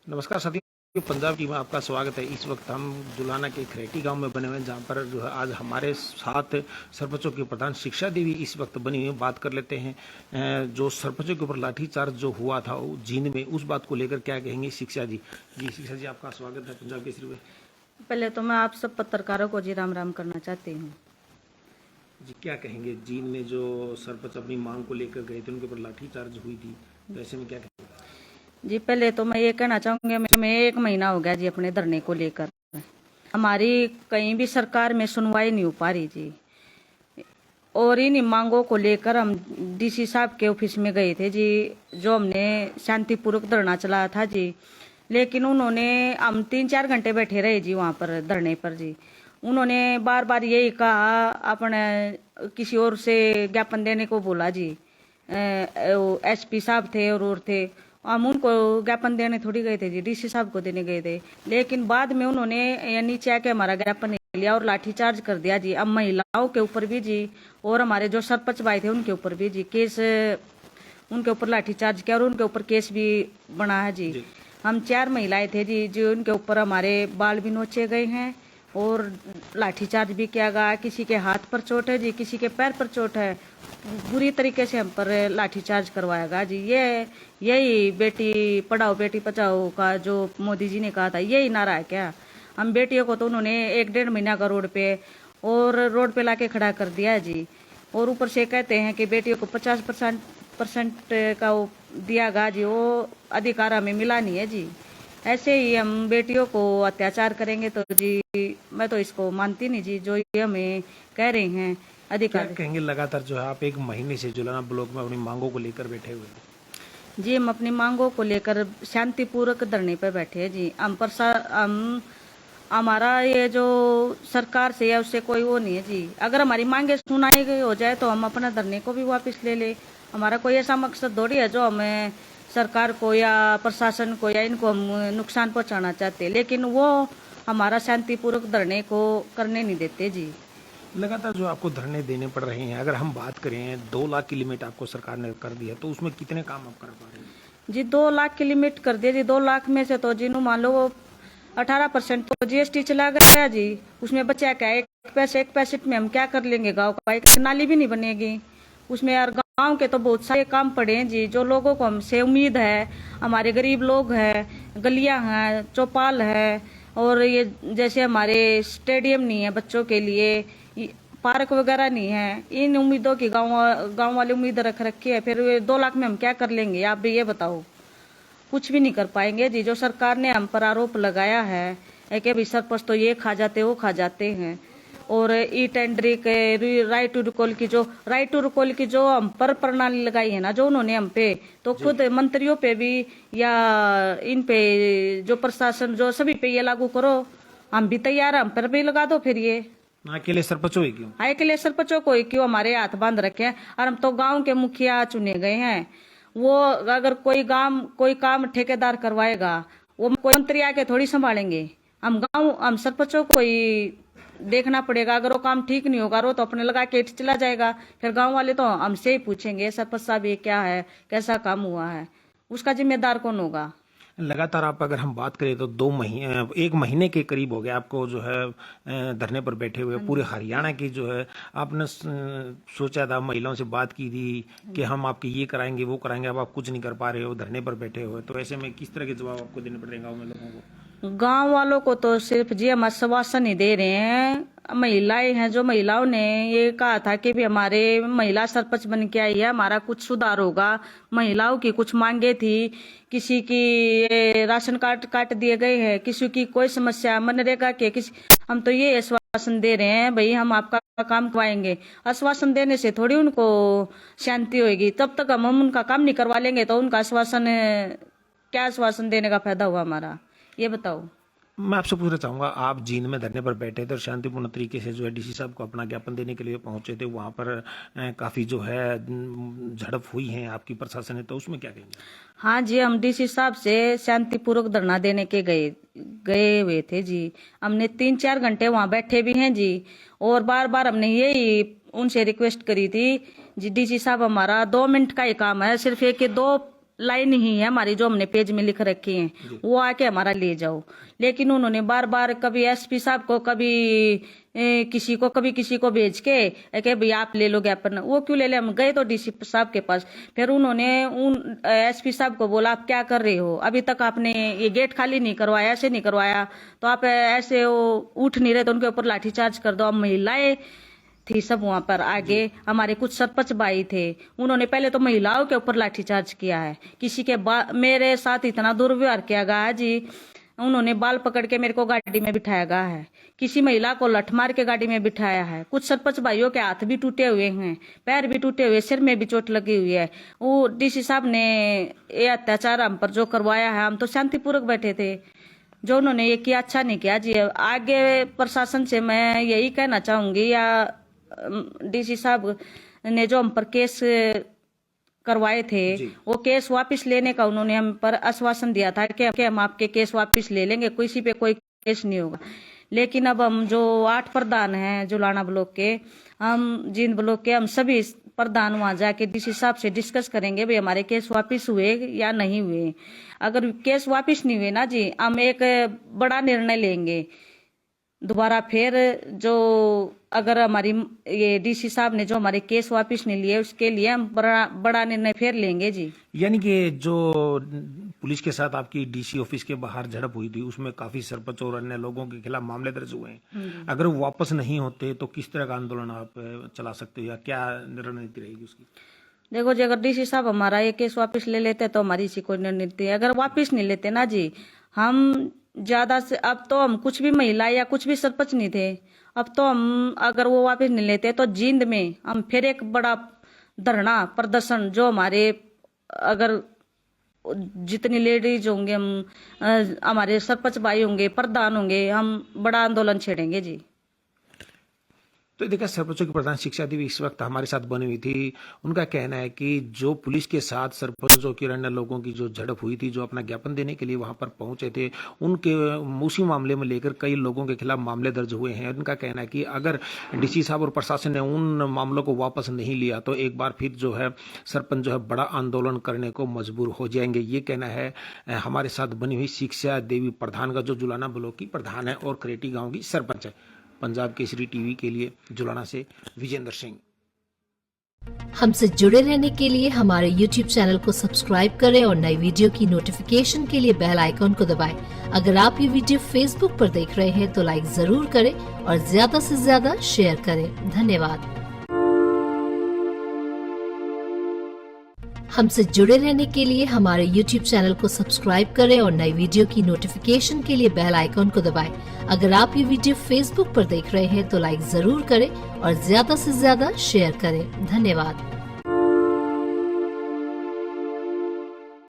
नमस्कार साथियों, पंजाब टीम में आपका स्वागत है। इस वक्त हम जुलाना के खरेटी गांव में बने हुए हैं, जहां पर जो है आज हमारे साथ सरपंचों के प्रधान शिक्षा देवी इस वक्त बनी हुई है। बात कर लेते हैं जो सरपंचों के ऊपर लाठीचार्ज जो हुआ था जींद में, उस बात को लेकर क्या कहेंगे शिक्षा जी। शिक्षा जी, आपका स्वागत है पंजाब केसरी में। पहले तो मैं आप सब पत्रकारों को जी राम राम करना चाहती हूँ। जी, क्या कहेंगे, जींद में जो सरपंच अपनी मांग को लेकर गए थे उनके ऊपर लाठीचार्ज हुई थी, तो ऐसे में क्या कहेंगे? जी पहले तो मैं ये कहना चाहूंगी, मैं 1 महीना हो गया जी अपने धरने को लेकर। हमारी कहीं भी सरकार में सुनवाई नहीं हो पा रही जी। और इन मांगों को लेकर हम डीसी साहब के ऑफिस में गए थे जी, जो हमने शांतिपूर्वक धरना चलाया था जी। लेकिन उन्होंने, हम 3-4 घंटे बैठे रहे जी वहां पर धरने पर जी। उन्होंने बार बार यही कहा, अपने किसी और से ज्ञापन देने को बोला जी। एसपी साहब थे और थे, हम उनको ज्ञापन देने थोड़ी गए थे जी, डीसी साहब को देने गए थे। लेकिन बाद में उन्होंने नीचे आके हमारा ज्ञापन लिया और लाठीचार्ज कर दिया जी। अब महिलाओं के ऊपर भी जी, और हमारे जो सरपंच भाई थे उनके ऊपर भी जी केस, उनके ऊपर लाठीचार्ज किया और उनके ऊपर केस भी बना है जी। हम 4 महिलाएं थे जी, जो उनके ऊपर हमारे बाल भी नोचे गए हैं और लाठीचार्ज भी किया गया। किसी के हाथ पर चोट है जी, किसी के पैर पर चोट है। बुरी तरीके से हम पर लाठीचार्ज करवाया गया जी। यही बेटी पढ़ाओ बेटी बचाओ का जो मोदी जी ने कहा था, यही नारा है क्या? हम बेटियों को तो उन्होंने 1-1.5 महीना का रोड पे लाके खड़ा कर दिया है जी। और ऊपर से कहते हैं कि बेटियों को 50% का वो दिया गया जी, वो अधिकार हमें मिला नहीं है जी। ऐसे ही हम बेटियों को अत्याचार करेंगे तो जी मैं तो इसको मानती नहीं जी, जो ये हमें कह रहे हैं अधिकार। क्या कहेंगे, लगातार जो है आप 1 महीने से जुलाना ब्लॉक में अपनी मांगों को लेकर बैठे हुए हैं? जी हम अपनी मांगों को लेकर शांतिपूर्वक धरने पर बैठे हैं जी। हम हमारा ये जो सरकार से है उससे कोई वो नहीं है जी। अगर हमारी मांगे सुनाई गई हो जाए तो हम अपना धरने को भी वापस ले ले। हमारा कोई ऐसा मकसद थोड़ी है जो हमें सरकार को या प्रशासन को या इनको हम नुकसान पहुंचाना चाहते, लेकिन वो हमारा शांतिपूर्वक धरने को करने नहीं देते जी। लगातार जो आपको धरने देने पड़ रहे हैं, अगर हम बात करें 2 लाख की लिमिट आपको सरकार ने कर दी है, तो उसमें कितने काम आप कर पा रहे हैं? जी 2 लाख की लिमिट कर दिया जी। 2 लाख में से तो जिन्हों मान लो 18% तो जीएसटी चला गया जी। उसमें बचा क्या? एक पैसे में हम क्या कर लेंगे? गांव का एक नाली भी नहीं बनेगी उसमें यार। गांव के तो बहुत सारे काम पड़े हैं जी, जो लोगों को हमसे उम्मीद है। हमारे गरीब लोग हैं, गलियां हैं, चौपाल है, और ये जैसे हमारे स्टेडियम नहीं है बच्चों के लिए, पार्क वगैरह नहीं है। इन उम्मीदों की गांव वाले उम्मीद रख रखी है। फिर 2 लाख में हम क्या कर लेंगे? आप भी ये बताओ। कुछ भी नहीं कर पाएंगे जी। जो सरकार ने हम पर आरोप लगाया है कि भाई सरपंच तो ये खा जाते वो खा जाते हैं, और ई टेंडरिंग के राइट टू रिकॉल की जो हम पर प्रणाली लगाई है ना, जो उन्होंने हम पे, तो खुद मंत्रियों पे भी या इन पे जो प्रशासन जो सभी पे ये लागू करो। हम भी तैयार, हम पर भी लगा दो फिर ये। ना अकेले सरपंचों ही क्यों? आए के लिए सरपंचों को ही क्यों हमारे हाथ बांध रखे हैं? और हम तो गांव के मुखिया चुने गए हैं। वो अगर कोई काम ठेकेदार करवाएगा, वो कोई मंत्री आके थोड़ी संभालेंगे। हम सरपंचों को ही देखना पड़ेगा। अगर वो काम ठीक नहीं होगा, वो तो अपने लगा के चला जाएगा। फिर गांव वाले तो हमसे ही पूछेंगे, सरपंच साहब ये क्या है, कैसा काम हुआ है? उसका जिम्मेदार कौन होगा? लगातार आप अगर हम बात करें तो 1 महीने के करीब हो गया आपको जो है धरने पर बैठे हुए। पूरे हरियाणा की जो है आपने सोचा था, महिलाओं से बात की थी कि हम आपके ये कराएंगे वो कराएंगे, अब आप कुछ नहीं कर पा रहे हो, धरने पर बैठे हुए। तो ऐसे में किस तरह के जवाब आपको देने पड़ रहे हैं गाँव में लोगों को? गांव वालों को तो सिर्फ जी हम आश्वासन ही दे रहे हैं। महिलाएं हैं, जो महिलाओं ने ये कहा था कि भी हमारे महिला सरपंच बन के आई है, हमारा कुछ सुधार होगा। महिलाओं की कुछ मांगे थी, किसी की राशन कार्ड काट दिए गए हैं, किसी की कोई समस्या, मनरेगा के किसी, हम तो ये आश्वासन दे रहे हैं भाई हम आपका काम करवाएंगे। आश्वासन देने से थोड़ी उनको शांति होगी। तब तक हम उनका काम नहीं करवा लेंगे तो उनका आश्वासन, क्या आश्वासन देने का फायदा हुआ हमारा? ये बताओ। मैं आपसे पूछना चाहूंगा, आप जींद में धरने पर बैठे थे और शांतिपूर्ण तरीके से जो है डीसी साहब को अपना ज्ञापन देने के लिए पहुंचे थे। वहां पर काफी जो है झड़प हुई है आपकी प्रशासन ने, तो उसमें क्या कहेंगे? हाँ जी, हम डीसी साहब से शांतिपूर्वक धरना देने के गए हुए थे जी। हमने 3-4 घंटे वहां बैठे भी हैं जी, और बार बार हमने यही उनसे रिक्वेस्ट करी थी जी, डीसी साहब हमारा 2 मिनट का ही काम है, सिर्फ एक 2 लाइन ही है हमारी जो हमने पेज में लिख रखी है, वो आके हमारा ले जाओ। लेकिन उन्होंने बार बार कभी एसपी साहब को, कभी किसी को भेज के भैया आप ले लो ज्ञापन। वो क्यों ले ले, हम गए तो डीसी साहब के पास, फिर उन्होंने उन एसपी साहब को बोला आप क्या कर रहे हो, अभी तक आपने ये गेट खाली नहीं करवाया, ऐसे नहीं करवाया, तो आप ऐसे उठ नहीं रहे तो उनके ऊपर लाठीचार्ज कर दो। हम महिलाएं थी सब वहां पर, आगे हमारे कुछ सरपंच भाई थे, उन्होंने पहले तो महिलाओं के ऊपर लाठीचार्ज किया है, किसी के मेरे साथ इतना दुर्व्यवहार किया गया है जी। उन्होंने बाल पकड़ के मेरे को गाड़ी में बिठाया गया है, किसी महिला को लठ मार के गाड़ी में बिठाया है। कुछ सरपंच भाइयों के हाथ भी टूटे हुए हैं, पैर भी टूटे हुए, सिर में भी चोट लगी हुई है। वो डीसी साहब ने ये अत्याचार हम पर जो करवाया है, हम तो शांतिपूर्वक बैठे थे, जो उन्होंने ये किया अच्छा नहीं किया जी। आगे प्रशासन से मैं यही कहना चाहूंगी, या डीसी साहब ने जो हम पर केस करवाए थे वो केस वापस लेने का उन्होंने हम पर आश्वासन दिया था कि हम आपके केस वापस ले लेंगे, किसी पे कोई केस नहीं होगा। लेकिन अब हम जो 8 प्रधान हैं जुलाना ब्लॉक के, हम जींद ब्लॉक के, हम सभी प्रधान वहां जाके डीसी साहब से डिस्कस करेंगे भाई हमारे केस वापस हुए या नहीं हुए। अगर केस वापस नहीं हुए ना जी, हम एक बड़ा निर्णय लेंगे दोबारा फिर, जो अगर हमारी ये डीसी साहब ने जो हमारे केस वापस नहीं लिए उसके लिए हम बड़ा निर्णय फिर लेंगे जी। यानी कि जो पुलिस के साथ आपकी डीसी ऑफिस के बाहर झड़प हुई थी उसमें काफी सरपंच और अन्य लोगों के खिलाफ मामले दर्ज हुए हैं, अगर वो वापस नहीं होते तो किस तरह का आंदोलन आप चला सकते हो या क्या रणनीति रहेगी उसकी? देखो जी, अगर डीसी साहब हमारा ये केस वापस ले लेते तो हमारी इसी कोई रणनीति है। अगर वापस नहीं लेते ना जी, हम ज्यादा से, अब तो हम कुछ भी महिला या कुछ भी सरपंच नहीं थे, अब तो हम अगर वो वापस नहीं लेते तो जींद में हम फिर एक बड़ा धरना प्रदर्शन, जो हमारे अगर जितनी लेडीज होंगे, हम हमारे सरपंच भाई होंगे, प्रधान होंगे, हम बड़ा आंदोलन छेड़ेंगे जी। तो देखा सरपंचों की प्रधान शिक्षा देवी इस वक्त हमारे साथ बनी हुई थी। उनका कहना है कि जो पुलिस के साथ सरपंचों की अन्य लोगों की जो झड़प हुई थी, जो अपना ज्ञापन देने के लिए वहां पर पहुंचे थे, उनके उसी मामले में लेकर कई लोगों के खिलाफ मामले दर्ज हुए हैं। उनका कहना है कि अगर डीसी साहब और प्रशासन ने उन मामलों को वापस नहीं लिया तो एक बार फिर जो है सरपंच जो है बड़ा आंदोलन करने को मजबूर हो जाएंगे। ये कहना है हमारे साथ बनी हुई शिक्षा देवी प्रधान का, जो जुलाना ब्लॉक की प्रधान है और खरेटी गाँव की सरपंच है। पंजाब केसरी टीवी के लिए जुलाना से विजेंद्र सिंह। हमसे जुड़े रहने के लिए हमारे YouTube चैनल को सब्सक्राइब करें और नई वीडियो की नोटिफिकेशन के लिए बेल आइकॉन को दबाएं। अगर आप ये वीडियो Facebook पर देख रहे हैं तो लाइक जरूर करें और ज्यादा से ज्यादा शेयर करें। धन्यवाद। हमसे जुड़े रहने के लिए हमारे YouTube चैनल को सब्सक्राइब करें और नई वीडियो की नोटिफिकेशन के लिए बेल आइकॉन को दबाएं। अगर आप ये वीडियो Facebook पर देख रहे हैं तो लाइक जरूर करें और ज्यादा से ज्यादा शेयर करें। धन्यवाद।